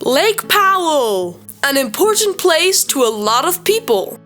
Lake Powell, an important place to a lot of people.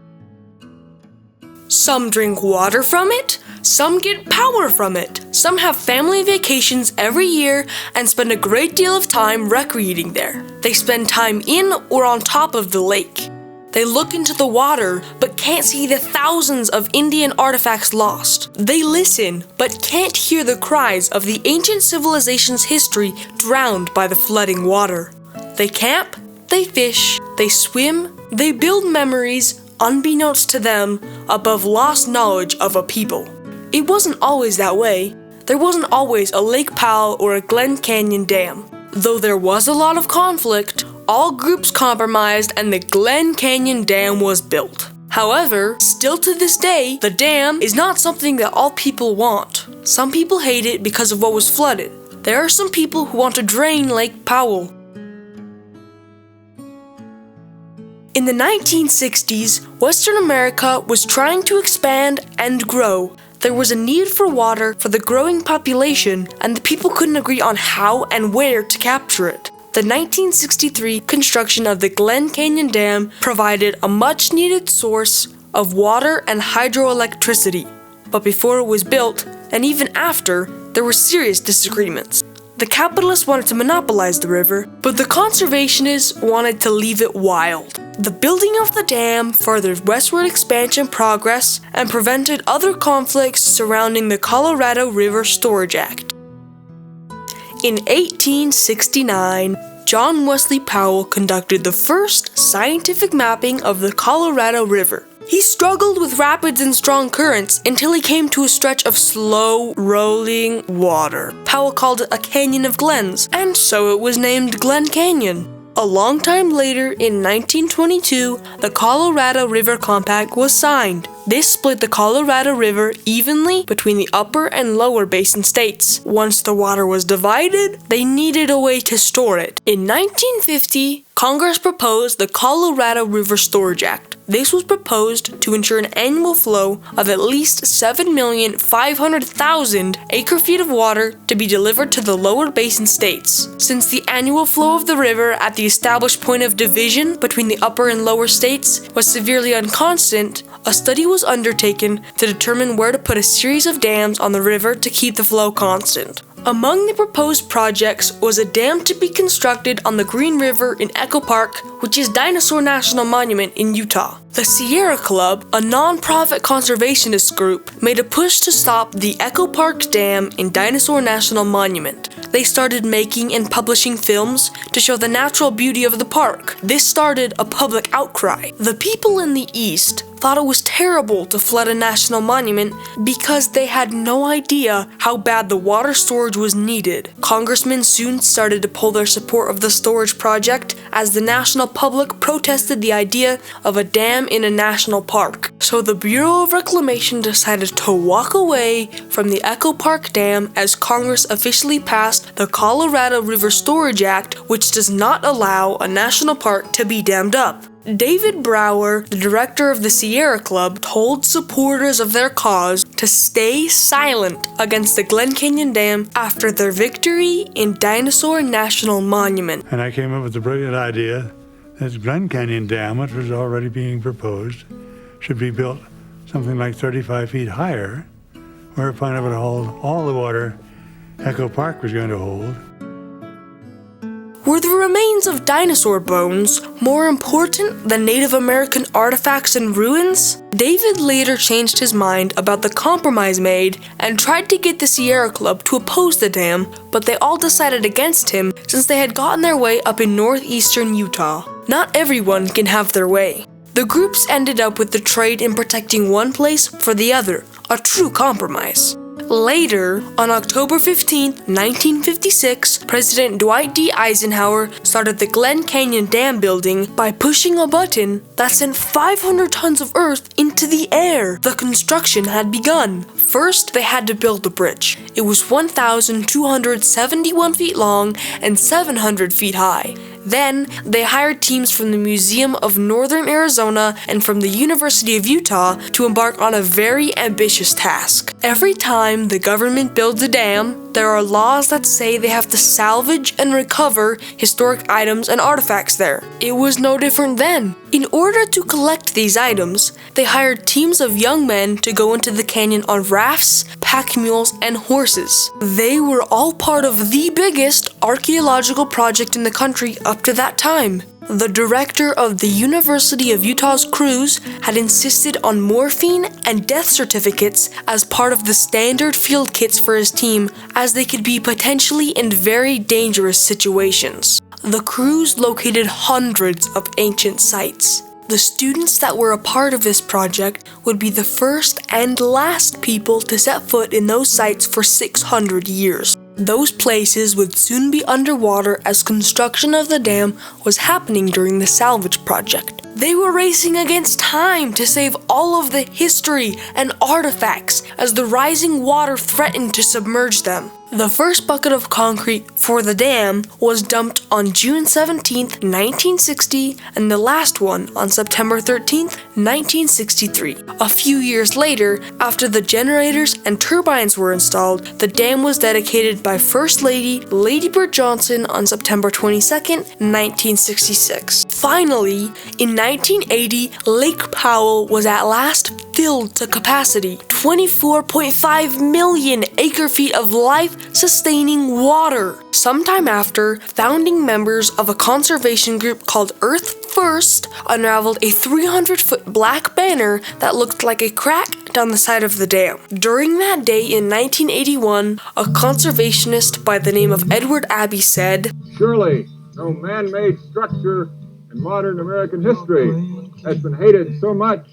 Some drink water from it, some get power from it, some have family vacations every year and spend a great deal of time recreating there. They spend time in or on top of the lake. They look into the water but can't see the thousands of Indian artifacts lost. They listen but can't hear the cries of the ancient civilization's history drowned by the flooding water. They camp, they fish, they swim, they build memories, unbeknownst to them, above lost knowledge of a people. It wasn't always that way. There wasn't always a Lake Powell or a Glen Canyon Dam. Though there was a lot of conflict, all groups compromised and the Glen Canyon Dam was built. However, still to this day, the dam is not something that all people want. Some people hate it because of what was flooded. There are some people who want to drain Lake Powell. In the 1960s, Western America was trying to expand and grow. There was a need for water for the growing population, and the people couldn't agree on how and where to capture it. The 1963 construction of the Glen Canyon Dam provided a much-needed source of water and hydroelectricity. But before it was built, and even after, there were serious disagreements. The capitalists wanted to monopolize the river, but the conservationists wanted to leave it wild. The building of the dam furthered westward expansion progress and prevented other conflicts surrounding the Colorado River Storage Act. In 1869, John Wesley Powell conducted the first scientific mapping of the Colorado River. He struggled with rapids and strong currents until he came to a stretch of slow, rolling water. Powell called it a canyon of glens, and so it was named Glen Canyon. A long time later, in 1922, the Colorado River Compact was signed. This split the Colorado River evenly between the upper and lower basin states. Once the water was divided, they needed a way to store it. In 1950, Congress proposed the Colorado River Storage Act. This was proposed to ensure an annual flow of at least 7,500,000 acre-feet of water to be delivered to the lower basin states. Since the annual flow of the river at the established point of division between the upper and lower states was severely inconstant, a study was undertaken to determine where to put a series of dams on the river to keep the flow constant. Among the proposed projects was a dam to be constructed on the Green River in Echo Park, which is Dinosaur National Monument in Utah. The Sierra Club, a non-profit conservationist group, made a push to stop the Echo Park Dam in Dinosaur National Monument. They started making and publishing films to show the natural beauty of the park. This started a public outcry. The people in the East thought it was terrible to flood a national monument because they had no idea how bad the water storage was needed. Congressmen soon started to pull their support of the storage project as the national public protested the idea of a dam in a national park. So the Bureau of Reclamation decided to walk away from the Echo Park Dam as Congress officially passed the Colorado River Storage Act, which does not allow a national park to be dammed up. David Brower, the director of the Sierra Club, told supporters of their cause to stay silent against the Glen Canyon Dam after their victory in Dinosaur National Monument. And I came up with the brilliant idea that the Glen Canyon Dam, which was already being proposed, should be built something like 35 feet higher, whereupon it would hold all the water Echo Park was going to hold. Were the remains of dinosaur bones more important than Native American artifacts and ruins? David later changed his mind about the compromise made and tried to get the Sierra Club to oppose the dam, but they all decided against him since they had gotten their way up in northeastern Utah. Not everyone can have their way. The groups ended up with the trade in protecting one place for the other, a true compromise. Later, on October 15, 1956, President Dwight D. Eisenhower started the Glen Canyon Dam building by pushing a button that sent 500 tons of earth into the air. The construction had begun. First, they had to build the bridge. It was 1,271 feet long and 700 feet high. Then, they hired teams from the Museum of Northern Arizona and from the University of Utah to embark on a very ambitious task. Every time the government builds a dam, there are laws that say they have to salvage and recover historic items and artifacts there. It was no different then. In order to collect these items, they hired teams of young men to go into the canyon on rafts, pack mules, and horses. They were all part of the biggest archaeological project in the country up to that time. The director of the University of Utah's cruise had insisted on morphine and death certificates as part of the standard field kits for his team, as they could be potentially in very dangerous situations. The cruise located hundreds of ancient sites. The students that were a part of this project would be the first and last people to set foot in those sites for 600 years. Those places would soon be underwater as construction of the dam was happening during the salvage project. They were racing against time to save all of the history and artifacts as the rising water threatened to submerge them. The first bucket of concrete for the dam was dumped on June 17, 1960, and the last one on September 13, 1963. A few years later, after the generators and turbines were installed, the dam was dedicated by First Lady Lady Bird Johnson on September 22, 1966. Finally, in 1980, Lake Powell was at last filled to capacity. 24.5 million acre-feet of life-sustaining water. Sometime after, founding members of a conservation group called Earth First unraveled a 300-foot black banner that looked like a crack down the side of the dam. During that day in 1981, a conservationist by the name of Edward Abbey said, "Surely no man-made structure in modern American history has been hated so much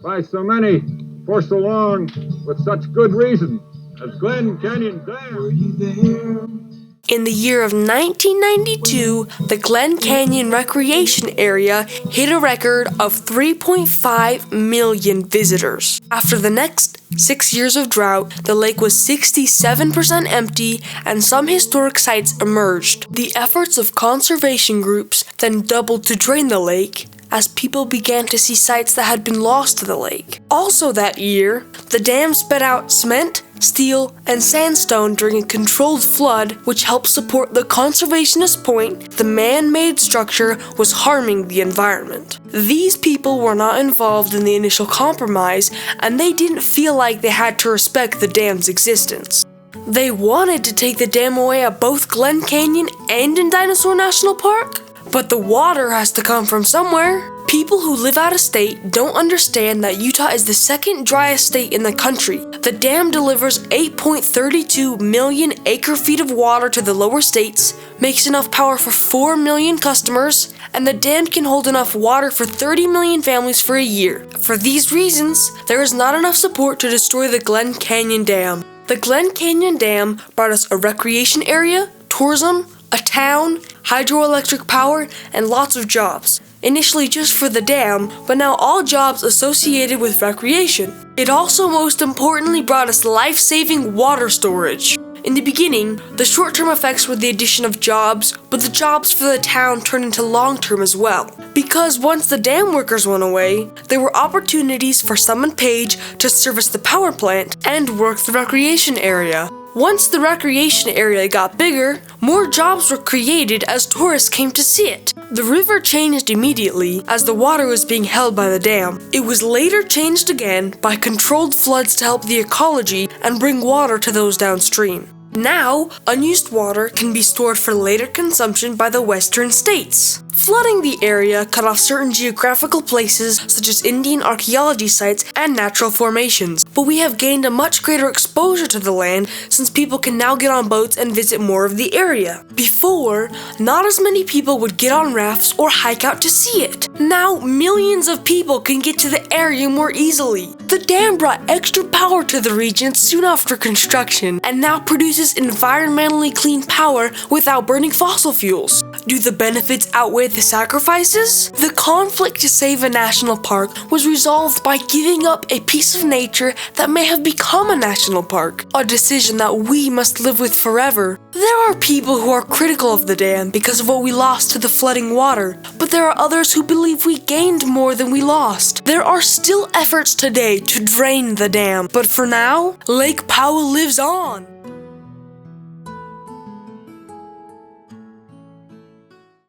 by so many for so long with such good reason as Glen Canyon Dam." In the year of 1992, the Glen Canyon Recreation Area hit a record of 3.5 million visitors. After the next 6 years of drought, the lake was 67% empty and some historic sites emerged. The efforts of conservation groups then doubled to drain the lake, as people began to see sites that had been lost to the lake. Also that year, the dam spit out cement, steel, and sandstone during a controlled flood, which helped support the conservationist point the man-made structure was harming the environment. These people were not involved in the initial compromise, and they didn't feel like they had to respect the dam's existence. They wanted to take the dam away at both Glen Canyon and in Dinosaur National Park, but the water has to come from somewhere. People who live out of state don't understand that Utah is the second driest state in the country. The dam delivers 8.32 million acre-feet of water to the lower states, makes enough power for 4 million customers, and the dam can hold enough water for 30 million families for a year. For these reasons, there is not enough support to destroy the Glen Canyon Dam. The Glen Canyon Dam brought us a recreation area, tourism, a town, hydroelectric power, and lots of jobs. Initially just for the dam, but now all jobs associated with recreation. It also most importantly brought us life-saving water storage. In the beginning, the short-term effects were the addition of jobs, but the jobs for the town turned into long-term as well. Because once the dam workers went away, there were opportunities for Sum and Page to service the power plant and work the recreation area. Once the recreation area got bigger, more jobs were created as tourists came to see it. The river changed immediately as the water was being held by the dam. It was later changed again by controlled floods to help the ecology and bring water to those downstream. Now, unused water can be stored for later consumption by the western states. Flooding the area cut off certain geographical places such as Indian archaeology sites and natural formations, but we have gained a much greater exposure to the land since people can now get on boats and visit more of the area. Before, not as many people would get on rafts or hike out to see it. Now millions of people can get to the area more easily. The dam brought extra power to the region soon after construction and now produces environmentally clean power without burning fossil fuels. Do the benefits outweigh the sacrifices? The conflict to save a national park was resolved by giving up a piece of nature that may have become a national park, a decision that we must live with forever. There are people who are critical of the dam because of what we lost to the flooding water, but there are others who believe we gained more than we lost. There are still efforts today to drain the dam, but for now, Lake Powell lives on.